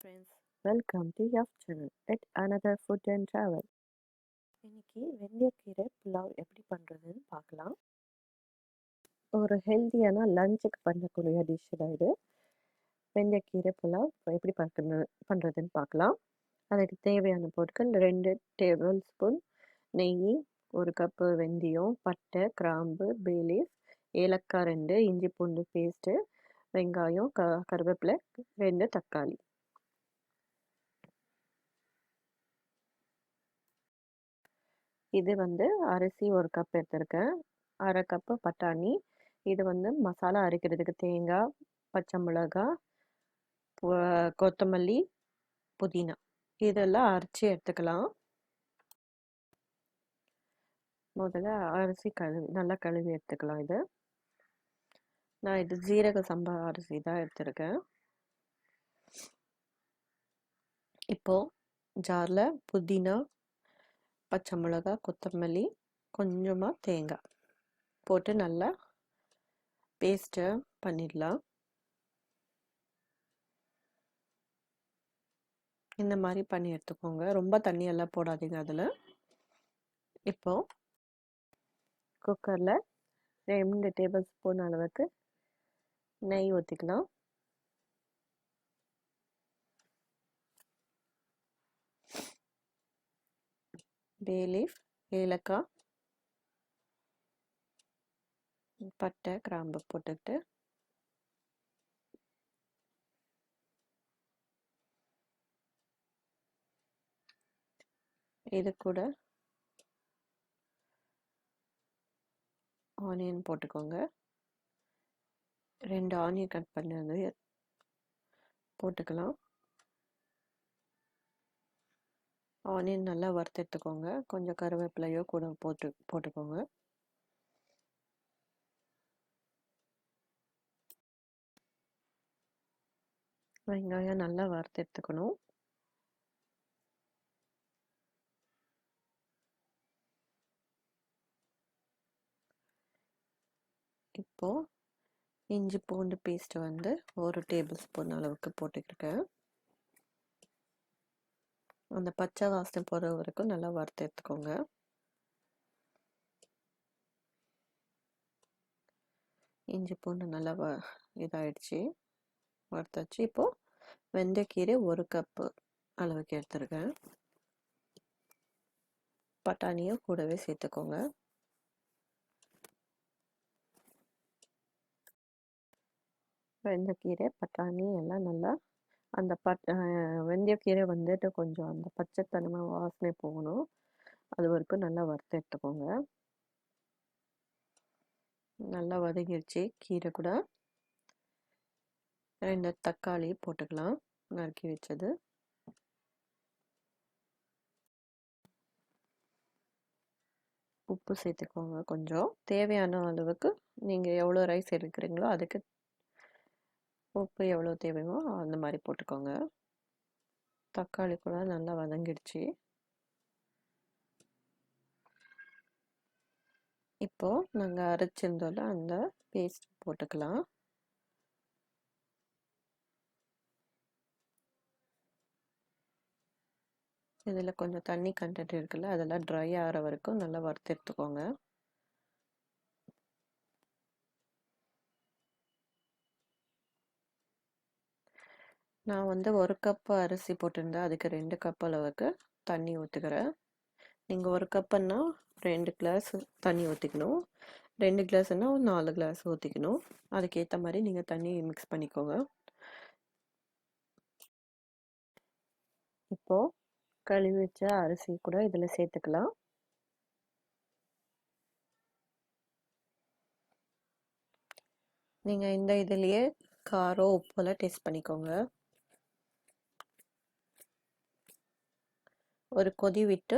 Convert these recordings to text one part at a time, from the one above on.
friends, welcome to YAFT Channel at another food and travel. இன்னைக்கு வெந்தயக்கீரை புலாவ் எப்படி பண்ணுறதுன்னு பார்க்கலாம். ஒரு ஹெல்த்தியான லஞ்சுக்கு பண்ணக்கூடிய டிஷ் தான் இது. வெந்தயக்கீரை புலாவ் எப்படி பண்ணுறதுன்னு பார்க்கலாம். அதுக்கு தேவையான பொருட்கள் 2 டேபிள் ஸ்பூன் நெய், 1 கப்பு வெந்தயம், பட்டை, கிராம்பு, பே லீஃப், ஏலக்காய் 2, இஞ்சி பூண்டு பேஸ்ட்டு, வெங்காயம், கருவேப்பிலை, 2 தக்காளி. இது வந்து அரிசி 1 கப் எடுத்திருக்கேன், 1/2 கப்பு பட்டாணி. இது வந்து மசாலா அரைக்கிறதுக்கு தேங்காய், பச்சை மிளகாய், கொத்தமல்லி, புதினா இதெல்லாம் அரைச்சி எடுத்துக்கலாம். முதல்ல அரிசி நல்லா கழுவி எடுத்துக்கலாம். இது ஜீரக சம்பா அரிசி தான் எடுத்திருக்கேன். இப்போ ஜாரில் புதினா, பச்சை மிளகாய், கொத்தமல்லி, கொஞ்சமாக தேங்காய் போட்டு நல்லா பேஸ்ட்டை பண்ணிடலாம். இந்த மாதிரி பண்ணி எடுத்துக்கோங்க. ரொம்ப தண்ணியெல்லாம் போடாதீங்க அதில். இப்போ குக்கரில் 2 டேபிள் ஸ்பூன் அளவுக்கு நெய் ஊற்றிக்கலாம். பே லீஃப், ஏலக்காய், பட்டை, கிராம்பு போட்டுக்கிட்டு இது கூட ஆனியன் போட்டுக்கோங்க. 2 ஆனியன் கட் பண்ணது போட்டுக்கலாம். ஆனியன் நல்லா வறுத்து எடுத்துக்கோங்க. கொஞ்சம் கருவேப்பிலையோ கூட போட்டுக்கோங்க. வெங்காயம் நல்லா வறுத்து எடுத்துக்கணும். இப்போ இஞ்சி பூண்டு பேஸ்ட் வந்து 1 டேபிள் ஸ்பூன் அளவுக்கு போட்டுக்கிருக்கேன். அந்த பச்சை வாசனை போகிற வரைக்கும் நல்லா வறுத்து எடுத்துக்கோங்க. இஞ்சி பூண்டு நல்லா இதாகிடுச்சு, வறுத்தாச்சு. இப்போது வெந்தயக்கீரை 1 கப்பு அளவுக்கு எடுத்துருக்கேன். பட்டாணியும் கூடவே சேர்த்துக்கோங்க. வெந்தயக்கீரை, பட்டாணி எல்லாம் நல்லா அந்த வெந்தயக்கீரை வந்துட்டு கொஞ்சம் அந்த பச்சைத்தன்மை வாசனை போகணும். அது வரைக்கும் நல்லா வறுத்து எடுத்துக்கோங்க. நல்லா வதங்கிடுச்சு. கீரை கூட 2 தக்காளி போட்டுக்கலாம், நறுக்கி வச்சது. உப்பு சேர்த்துக்கோங்க. கொஞ்சம் தேவையான அளவுக்கு நீங்கள் எவ்வளோ ரைஸ் எடுக்கிறீங்களோ அதுக்கு உப்பு எவ்வளோ தேவையோ அந்த மாதிரி போட்டுக்கோங்க. தக்காளி கூட நல்லா வதங்கிடுச்சு. இப்போது நாங்கள் அரைச்சிருந்தோம்ல அந்த பேஸ்ட் போட்டுக்கலாம். இதில் கொஞ்சம் தண்ணி கண்டென்ட் இருக்குல்ல, அதெல்லாம் ட்ரை ஆகிற வரைக்கும் நல்லா வறுத்து எடுத்துக்கோங்க. நான் வந்து 1 கப் அரிசி போட்டிருந்தேன், அதுக்கு 2 கப் அளவுக்கு தண்ணி ஊற்றுக்கிறேன். நீங்கள் 1 கப்புன்னா 2 கிளாஸ் தண்ணி ஊற்றிக்கணும். 2 கிளாஸ்னா 4 கிளாஸ் ஊற்றிக்கணும். அதுக்கேற்ற மாதிரி நீங்கள் தண்ணி மிக்ஸ் பண்ணிக்கோங்க. இப்போது கழுவி வச்ச அரிசி கூட இதில் சேர்த்துக்கலாம். நீங்கள் இந்த இதுலேயே காரம் உப்பெல்லாம் டேஸ்ட் பண்ணிக்கோங்க. ஒரு கொதி விட்டு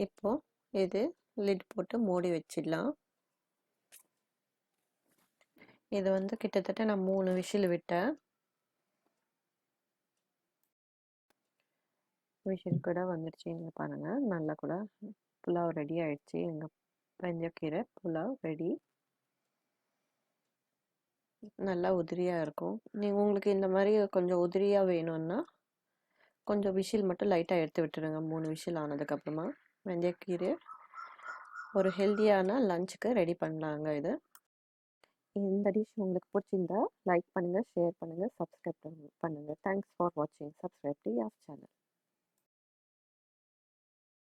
இப்போ இது லிட் போட்டு மூடி வச்சிடலாம். இது வந்து கிட்டத்தட்ட நான் 3 விசில் விட்டேன். விசில் கூட வந்துடுச்சு. இங்கே பாருங்கள், நல்லா கூட புலாவ் ரெடி ஆயிடுச்சு. எங்கள் வெந்தயக்கீரை புலாவ் ரெடி. நல்லா உதிரியாக இருக்கும். உங்களுக்கு இந்த மாதிரி கொஞ்சம் உதிரியாக வேணும்னா கொஞ்சம் விசில் மட்டும் லைட்டாக எடுத்து விட்டுருங்க. 3 விசில் ஆனதுக்கப்புறமா வெந்தயக்கீரை ஒரு ஹெல்த்தியான லஞ்சுக்கு ரெடி பண்ணலாங்க. இந்த டிஷ் உங்களுக்கு பிடிச்சிருந்தா லைக் பண்ணுங்கள், ஷேர் பண்ணுங்கள், சப்ஸ்கிரைப் பண்ணுங்கள். தேங்க்ஸ் ஃபார் வாட்சிங். Subscribe to YAFT channel.